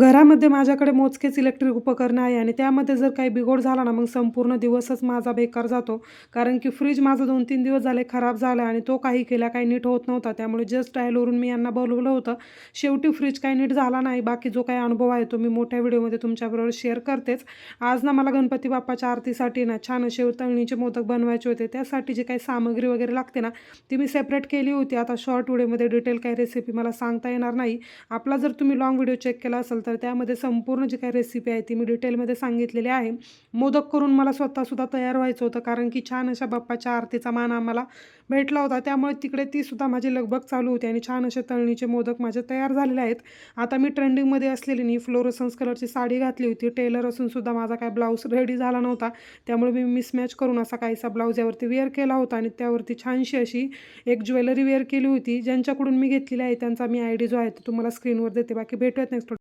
घरामध्ये माझ्याकडे मोजकेच इलेक्ट्रिक उपकरणं आहे आणि त्यामध्ये जर काही बिघोड झाला ना, मग संपूर्ण दिवसच माझा बेकार जातो. कारण की फ्रीज माझा 2-3 दिवस झाले खराब झाला आणि तो काही केल्या काही नीट होत नव्हता. त्यामुळे जस्ट डायलवरून मी यांना बोलवलं होतं. शेवटी फ्रीज काही नीट झाला नाही. बाकी जो काही अनुभव आहे तो मी मोठ्या व्हिडिओमध्ये तुमच्याबरोबर शेअर करतेच. आज ना मला गणपती बाप्पाच्या आरतीसाठी ना छान असे तळणीचे मोदक बनवायचे होते. त्यासाठी जी काही सामग्री वगैरे लागते ना, ती मी सेपरेट केली होती. आता शॉर्ट व्हिडिओमध्ये डिटेल काही रेसिपी मला सांगता येणार नाही. आपला जर तुम्ही लाँग व्हिडिओ चेक केला असेल तर त्यामध्ये संपूर्ण जी काही रेसिपी आहे ती मी डिटेलमध्ये सांगितलेली आहे. मोदक करून मला स्वतःसुद्धा तयार व्हायचं होतं, कारण की छान अशा बाप्पाच्या आरतीचा मान आम्हाला भेटला होता. त्यामुळे तिकडे ती सुद्धा माझी लगबग चालू होती आणि छान असे तळणीचे मोदक माझे तयार झालेले आहेत. आता मी ट्रेंडिंगमध्ये असलेली नी फ्लोरोसन्स कलरची साडी घातली होती. टेलर असून सुद्धा माझा काय ब्लाऊज रेडी झाला नव्हता. त्यामुळे मी मिसमॅच करून असा काहीसा ब्लाऊज यावरती वेअर केला होता आणि त्यावरती छानशी अशी एक ज्वेलरी वेअर केली होती. ज्यांच्याकडून मी घेतलेली आहे त्यांचा मी आयडी जो आहे तो तुम्हाला स्क्रीनवर देते. बाकी भेटूयात नेक्स्ट